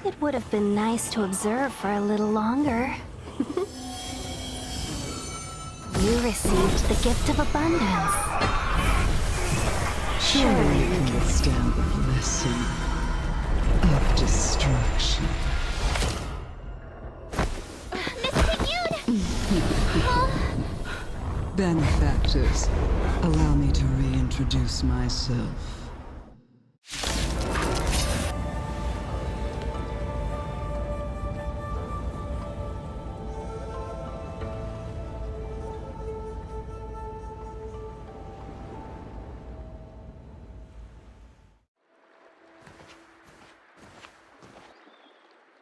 It would have been nice to observe for a little longer. You received the gift of abundance. Surely you can withstand the blessing of destruction. Benefactors, allow me to reintroduce myself.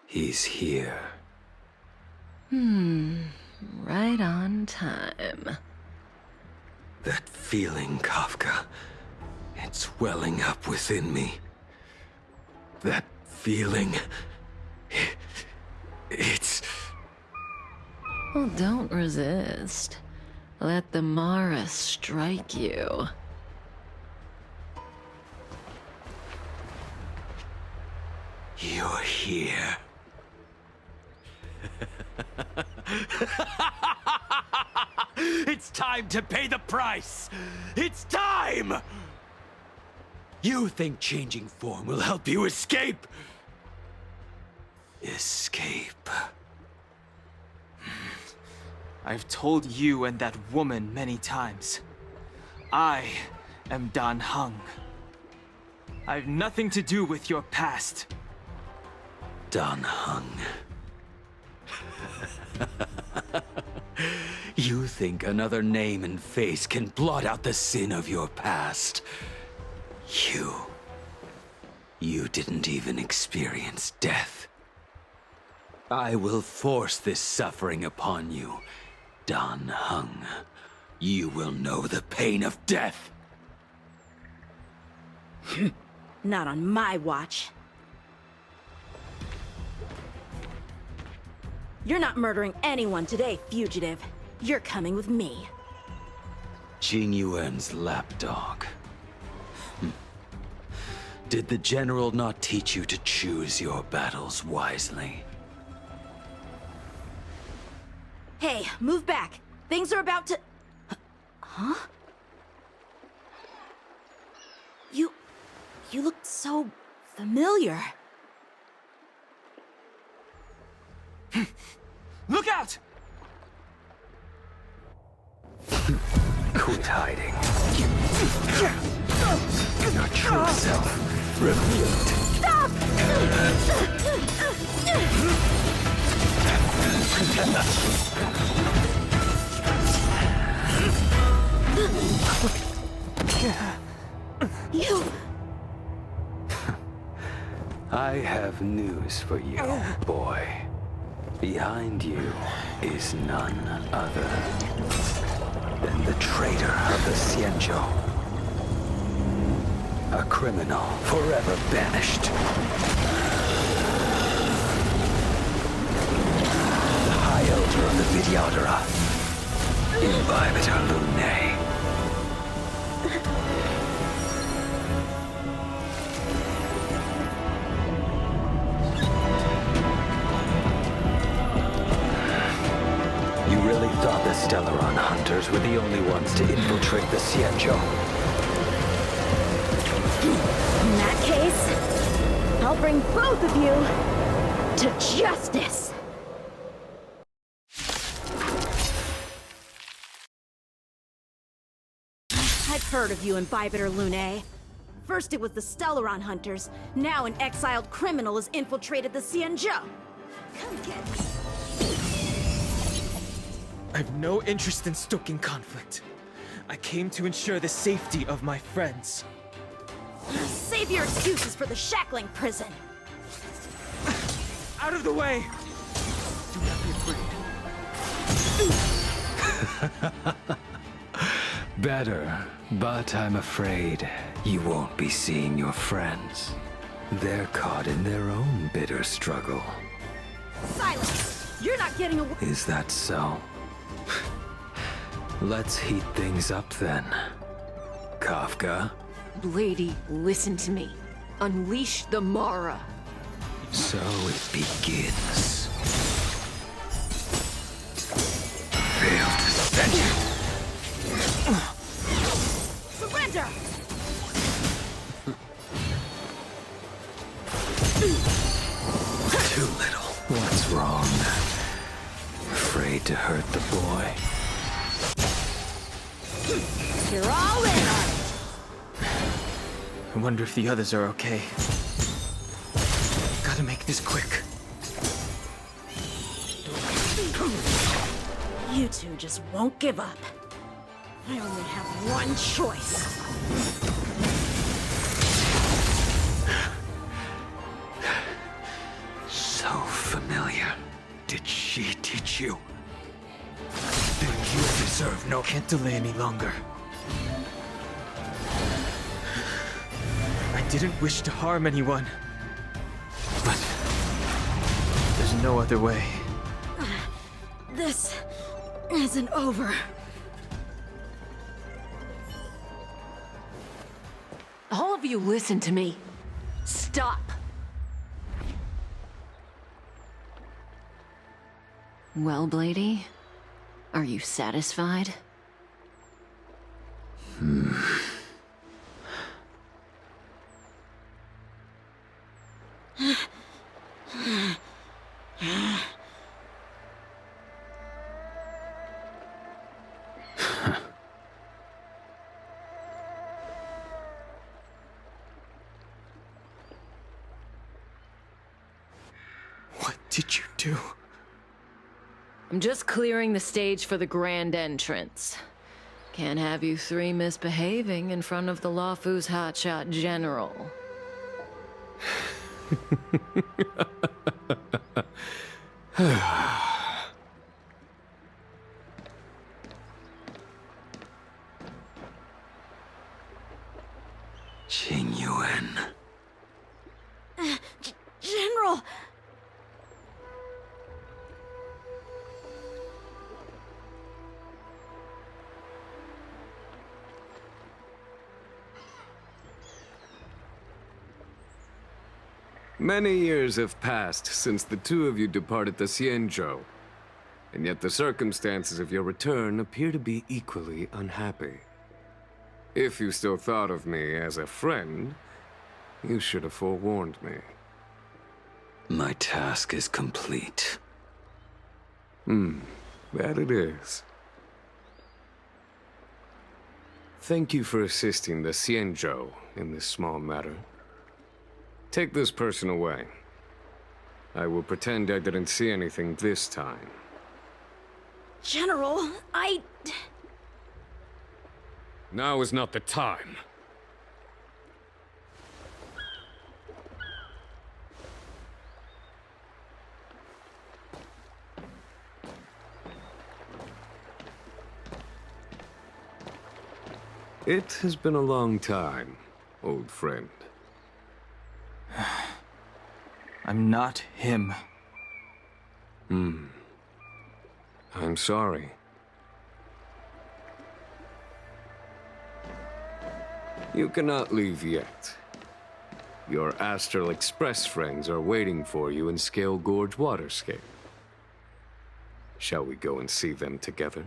He's here. Right on time. That feeling, Kafka. It's welling up within me. That feeling... It's... Well, don't resist. Let the Mara strike you. You're here. It's time to pay the price! It's time! You think changing form will help you escape? Escape. I've told you and that woman many times. I am Dan Heng. I've nothing to do with your past. Dan Heng. You think another name and face can blot out the sin of your past? You didn't even experience death. I will force this suffering upon you, Dan Heng. You will know the pain of death. Not on my watch. You're not murdering anyone today, fugitive. You're coming with me. Jing Yuan's lapdog. Did the general not teach you to choose your battles wisely? Hey, move back. Things are about to... Huh? You look so familiar. Look out! Quit hiding. Your true self revealed. Stop! You... I have news for you, boy. Behind you is none other than the traitor of the Xianzhou. A criminal forever banished. The High Elder of the Vidyadhara. Imbibitor Lunae. You really thought the Stellaron hunters were the only ones to infiltrate the Xianzhou? In that case, I'll bring both of you to justice! I've heard of you, Imbibitor Lunae. First it was the Stellaron hunters, now an exiled criminal has infiltrated the Xianzhou. Come get me. I've no interest in stoking conflict. I came to ensure the safety of my friends. Save your excuses for the shackling prison. Out of the way! Do not be afraid. Better, but I'm afraid you won't be seeing your friends. They're caught in their own bitter struggle. Silence! You're not getting away. Is that so? Let's heat things up then. Kafka? Lady, listen to me. Unleash the Mara. So it begins. Failed ascension. Surrender! Too little. What's wrong? Afraid to hurt the boy? You're all in on it! I wonder if the others are okay. Gotta make this quick. You two just won't give up. I only have one choice. So familiar. Did she teach you? Then you deserve no... Can't delay any longer. I didn't wish to harm anyone. But there's no other way. This isn't over. All of you listen to me. Stop. Well, Blady, are you satisfied? What did you do? I'm just clearing the stage for the grand entrance. Can't have you three misbehaving in front of the Lawfu's hotshot general. Qing Yuan. General! Many years have passed since the two of you departed the Xianzhou, and yet the circumstances of your return appear to be equally unhappy. If you still thought of me as a friend, you should have forewarned me. My task is complete. That it is. Thank you for assisting the Xianzhou in this small matter. Take this person away. I will pretend I didn't see anything this time. General, Now is not the time. It has been a long time, old friend. I'm not him. I'm sorry. You cannot leave yet. Your Astral Express friends are waiting for you in Scale Gorge Waterscape. Shall we go and see them together?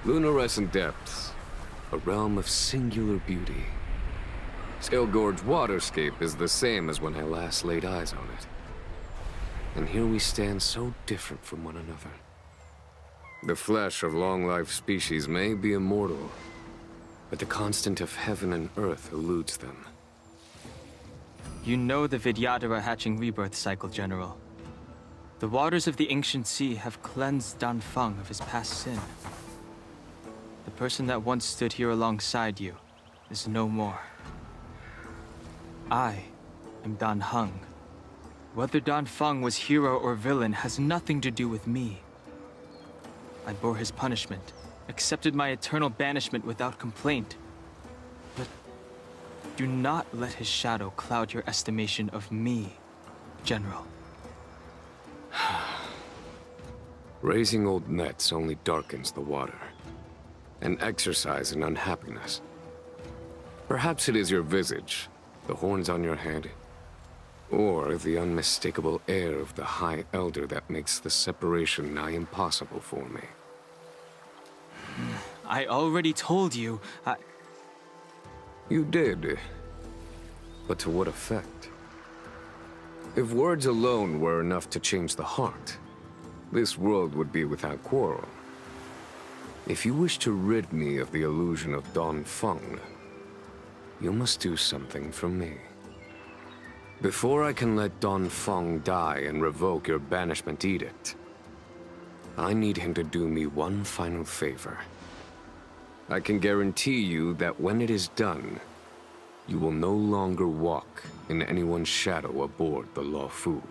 Lunarescent Depths, a realm of singular beauty. Scale Gorge Waterscape is the same as when I last laid eyes on it. And here we stand so different from one another. The flesh of long-life species may be immortal, but the constant of heaven and earth eludes them. You know the Vidyadhara hatching rebirth cycle, General. The waters of the ancient sea have cleansed Danfeng of his past sin. The person that once stood here alongside you is no more. I am Dan Heng. Whether Danfeng was hero or villain has nothing to do with me. I bore his punishment, accepted my eternal banishment without complaint. But do not let his shadow cloud your estimation of me, General. Raising old nets only darkens the water, an exercise in unhappiness. Perhaps it is your visage, the horns on your head, or the unmistakable air of the High Elder that makes the separation nigh impossible for me. I already told you, You did. But to what effect? If words alone were enough to change the heart, this world would be without quarrel. If you wish to rid me of the illusion of Don Feng, you must do something for me. Before I can let Don Feng die and revoke your banishment edict, I need him to do me one final favor. I can guarantee you that when it is done, you will no longer walk in anyone's shadow aboard the Luofu.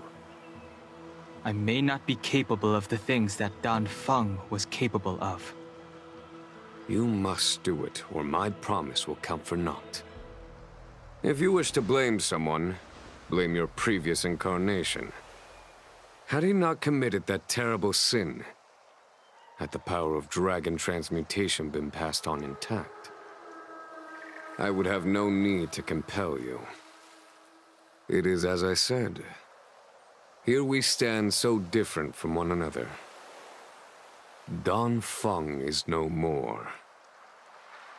I may not be capable of the things that Dan Feng was capable of. You must do it, or my promise will count for naught. If you wish to blame someone, blame your previous incarnation. Had he not committed that terrible sin, had the power of dragon transmutation been passed on intact, I would have no need to compel you. It is as I said. Here we stand so different from one another. Don Feng is no more.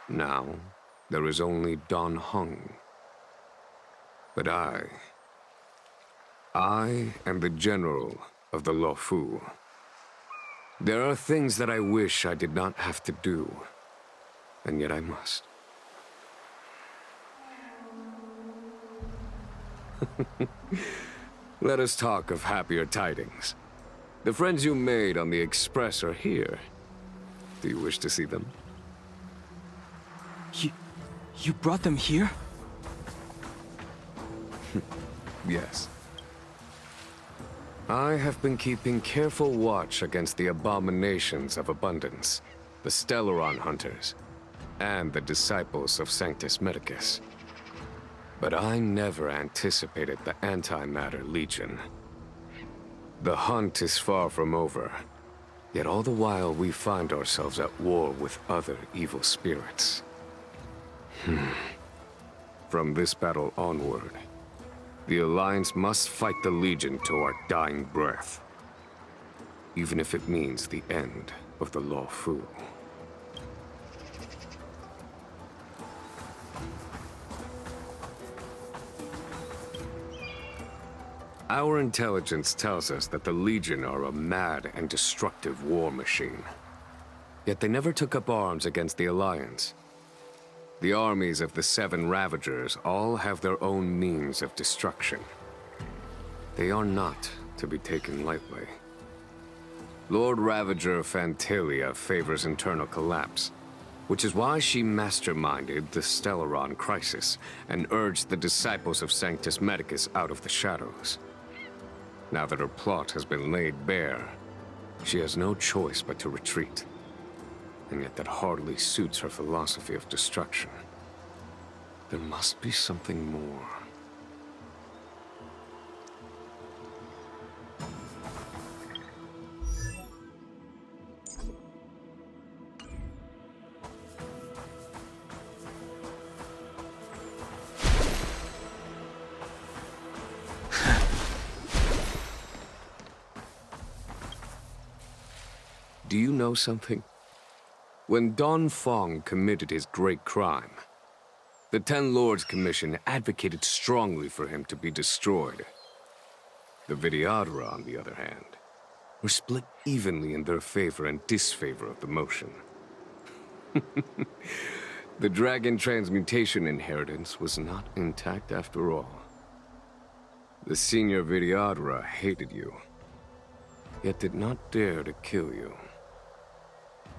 Now, there is only Don Hung. But I am the general of the Luofu. There are things that I wish I did not have to do, and yet I must. Let us talk of happier tidings. The friends you made on the Express are here. Do you wish to see them? You brought them here? Yes. I have been keeping careful watch against the abominations of abundance, the Stellaron hunters, and the disciples of Sanctus Medicus. But I never anticipated the Antimatter Legion. The hunt is far from over, yet all the while we find ourselves at war with other evil spirits. From this battle onward, the Alliance must fight the Legion to our dying breath, even if it means the end of the Luofu. Our intelligence tells us that the Legion are a mad and destructive war machine. Yet they never took up arms against the Alliance. The armies of the Seven Ravagers all have their own means of destruction. They are not to be taken lightly. Lord Ravager Fantalia favors internal collapse, which is why she masterminded the Stellaron crisis and urged the disciples of Sanctus Medicus out of the shadows. Now that her plot has been laid bare, she has no choice but to retreat. And yet that hardly suits her philosophy of destruction. There must be something more. Do you know something? When Don Feng committed his great crime, the Ten Lords Commission advocated strongly for him to be destroyed. The Vidyadhara, on the other hand, were split evenly in their favor and disfavor of the motion. The dragon transmutation inheritance was not intact after all. The senior Vidyadhara hated you, yet did not dare to kill you.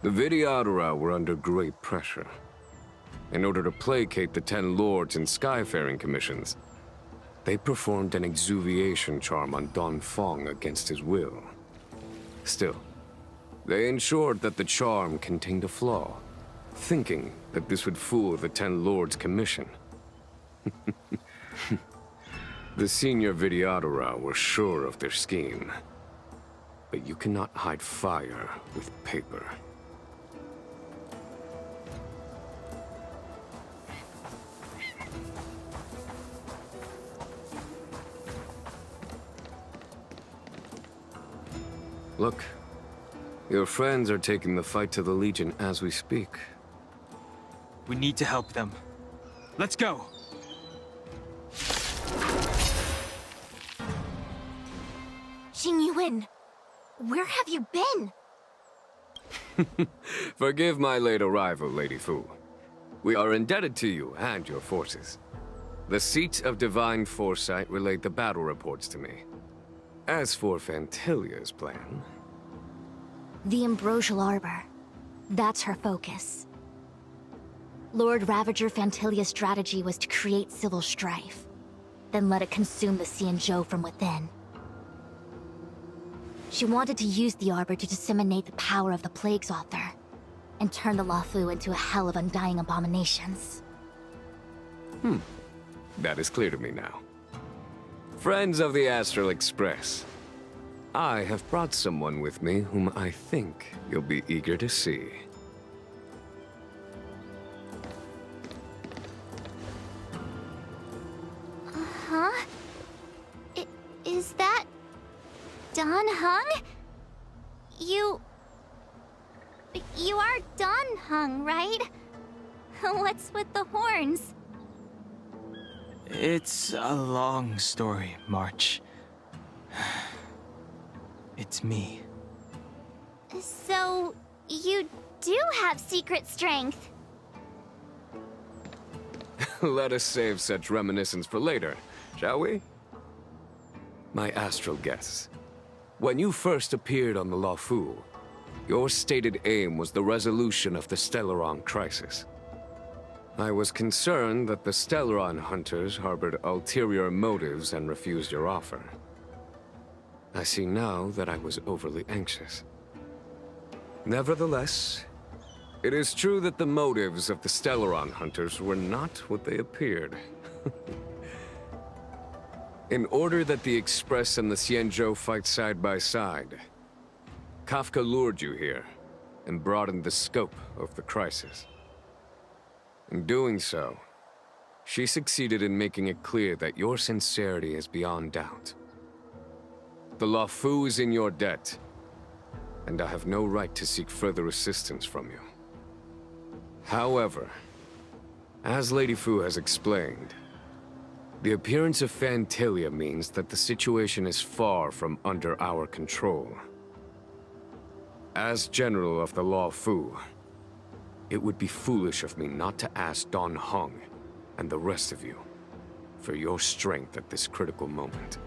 The Vidyadhara were under great pressure. In order to placate the Ten Lords and Skyfaring Commissions, they performed an exuviation charm on Don Feng against his will. Still, they ensured that the charm contained a flaw, thinking that this would fool the Ten Lords Commission. The senior Vidyadhara were sure of their scheme. But you cannot hide fire with paper. Look, your friends are taking the fight to the Legion as we speak. We need to help them. Let's go! Xingyuan, where have you been? Forgive my late arrival, Lady Fu. We are indebted to you and your forces. The Seat of Divine Foresight relayed the battle reports to me. As for Fantilia's plan... The Ambrosial Arbor. That's her focus. Lord Ravager Fantilia's strategy was to create civil strife, then let it consume the Xianzhou from within. She wanted to use the Arbor to disseminate the power of the Plague's Author, and turn the Luofu into a hell of undying abominations. That is clear to me now. Friends of the Astral Express, I have brought someone with me whom I think you'll be eager to see. Huh? Is that... Dan Heng? You are Dan Heng, right? What's with the horns? It's a long story, March. It's me. So, you do have secret strength. Let us save such reminiscence for later, shall we? My astral guests. When you first appeared on the Luofu, your stated aim was the resolution of the Stellaron crisis. I was concerned that the Stellaron hunters harbored ulterior motives and refused your offer. I see now that I was overly anxious. Nevertheless, it is true that the motives of the Stellaron hunters were not what they appeared. In order that the Express and the Xianzhou fight side by side, Kafka lured you here and broadened the scope of the crisis. In doing so, she succeeded in making it clear that your sincerity is beyond doubt. The Luofu is in your debt, and I have no right to seek further assistance from you. However, as Lady Fu has explained, the appearance of Fantilia means that the situation is far from under our control. As General of the Luofu, it would be foolish of me not to ask Dan Heng and the rest of you for your strength at this critical moment.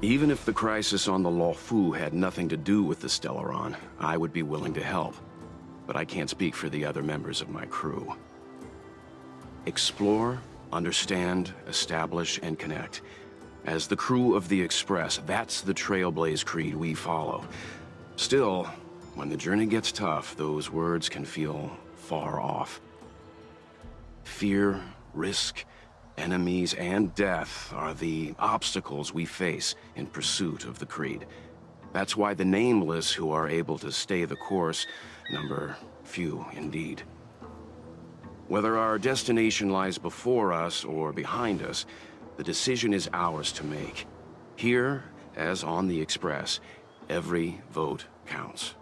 Even if the crisis on the Luofu had nothing to do with the Stellaron, I would be willing to help. But I can't speak for the other members of my crew. Explore, understand, establish, and connect. As the crew of the Express, that's the Trailblaze creed we follow. Still, when the journey gets tough, those words can feel far off. Fear, risk, enemies, and death are the obstacles we face in pursuit of the creed. That's why the nameless who are able to stay the course number few indeed. Whether our destination lies before us or behind us, the decision is ours to make. Here, as on the Express, every vote counts.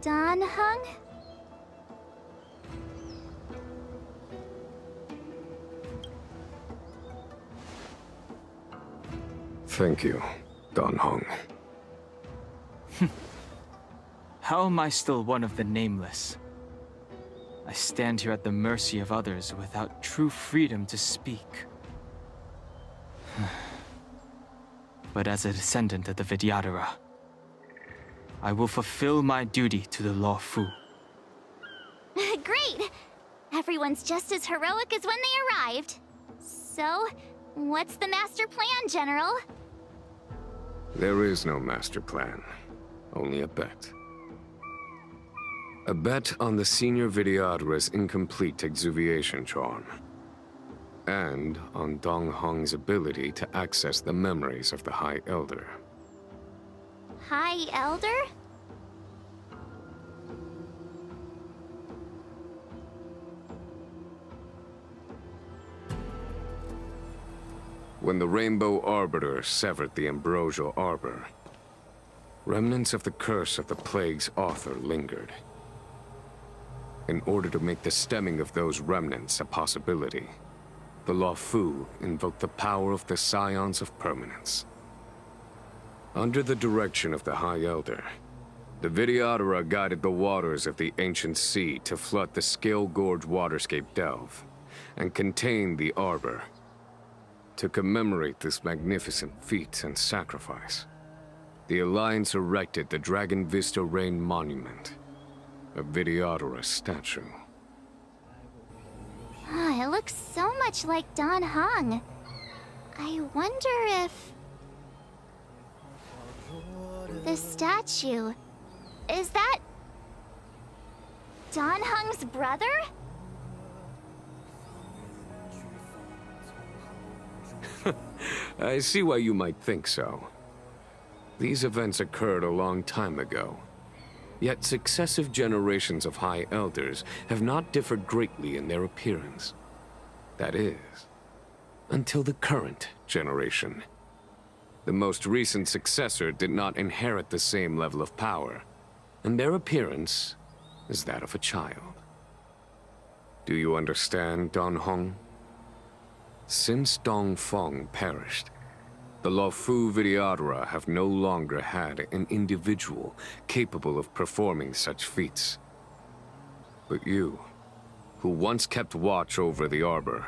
Dan Heng? Thank you, Dan Heng. How am I still one of the nameless? I stand here at the mercy of others without true freedom to speak. But as a descendant of the Vidyadhara, I will fulfill my duty to the Luofu. Great! Everyone's just as heroic as when they arrived. So, what's the master plan, General? There is no master plan, only a bet. A bet on the Senior Videodra's incomplete exuviation charm. And on Dong Hong's ability to access the memories of the High Elder. High Elder? When the Rainbow Arbiter severed the Ambrosial Arbor, remnants of the curse of the Plague's author lingered. In order to make the stemming of those remnants a possibility, the Luofu invoked the power of the Scions of Permanence. Under the direction of the High Elder, the Videodara guided the waters of the ancient sea to flood the Scale Gorge waterscape delve and contain the Arbor. To commemorate this magnificent feat and sacrifice, the Alliance erected the Dragon Vista Rain Monument, a Videodara statue. Ah, it looks so much like Dan Heng. I wonder if... the statue... is that... Dan Heng's brother? I see why you might think so. These events occurred a long time ago. Yet successive generations of High Elders have not differed greatly in their appearance. That is, until the current generation. The most recent successor did not inherit the same level of power, and their appearance is that of a child. Do you understand, Don Hong? Since Dong Feng perished, the Luofu Videodara have no longer had an individual capable of performing such feats. But you, who once kept watch over the Arbor,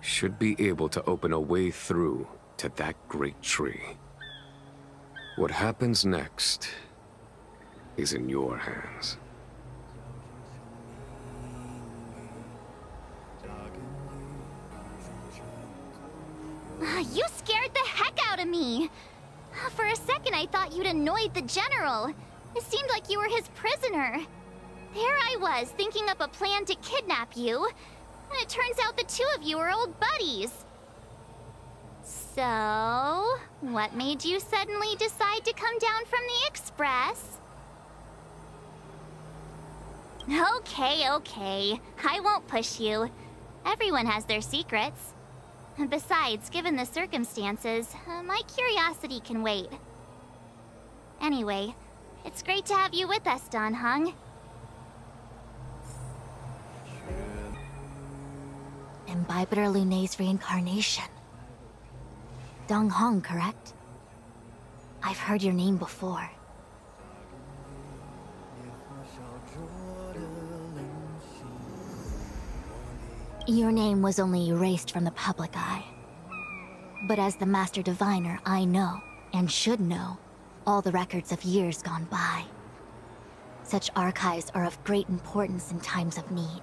should be able to open a way through to that great tree. What happens next is in your hands. You scared the heck out of me! For a second I thought you'd annoyed the General. It seemed like you were his prisoner. There I was, thinking up a plan to kidnap you. And it turns out the two of you are old buddies. So, what made you suddenly decide to come down from the Express? Okay. I won't push you. Everyone has their secrets. Besides, given the circumstances, my curiosity can wait. Anyway, it's great to have you with us, Don Heng. Imbibitor Lunay's reincarnation. Dong Heng, correct? I've heard your name before. Your name was only erased from the public eye. But as the Master Diviner, I know, and should know, all the records of years gone by. Such archives are of great importance in times of need.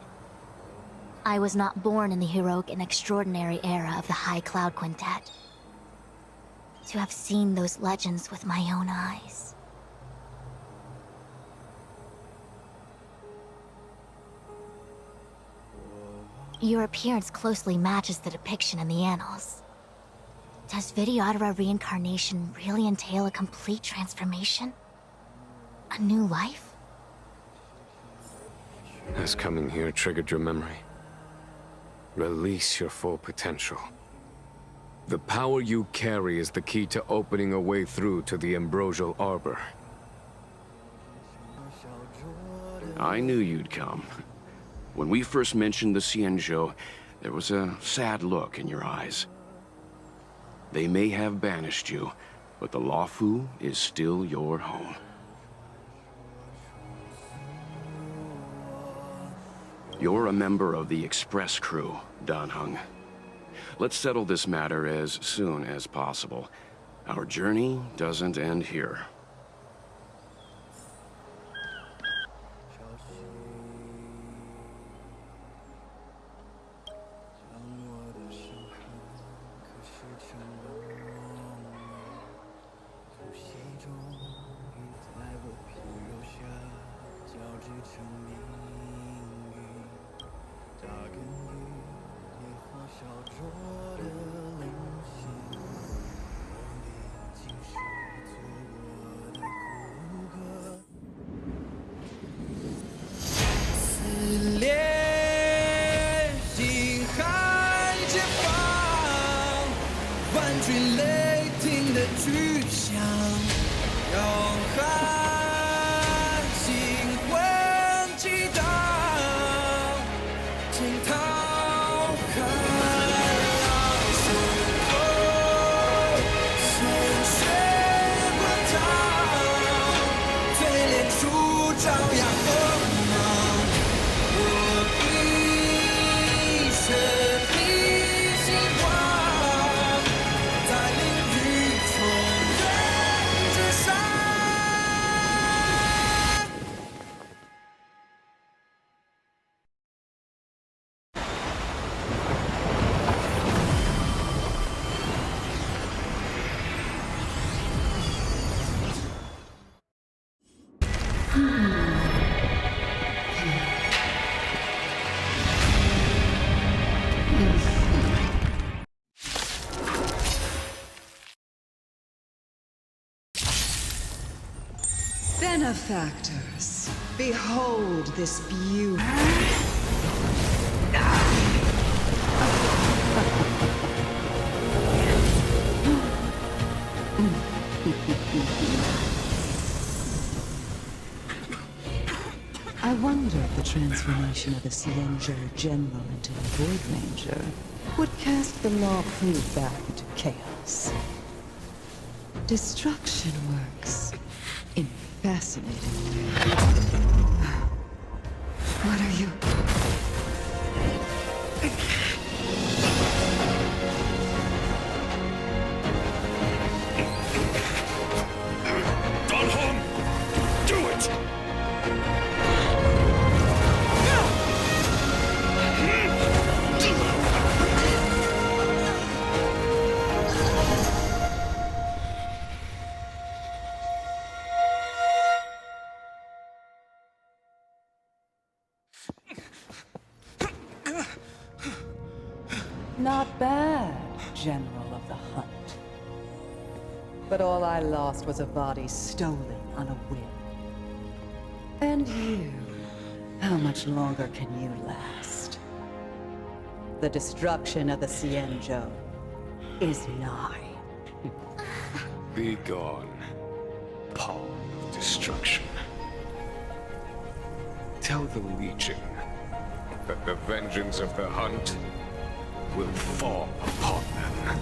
I was not born in the heroic and extraordinary era of the High Cloud Quintet. To have seen those legends with my own eyes. Your appearance closely matches the depiction in the annals. Does Videodara reincarnation really entail a complete transformation? A new life? Has coming here triggered your memory? Release your full potential. The power you carry is the key to opening a way through to the Ambrosial Arbor. I knew you'd come. When we first mentioned the Xianzhou, there was a sad look in your eyes. They may have banished you, but the Luofu is still your home. You're a member of the Express crew, Dan Heng. Let's settle this matter as soon as possible. Our journey doesn't end here. Benefactors, behold this beauty. I wonder if the transformation of a Sienger General into a Void Ranger would cast the Law Proof back into chaos. Destruction works in fascinating way. What are you? Don Hong! Do it! Not bad, General of the Hunt. But all I lost was a body stolen on a whim. And you, how much longer can you last? The destruction of the Xianzhou is nigh. Be gone, pawn of destruction. Tell the Legion that the vengeance of the Hunt will fall upon them.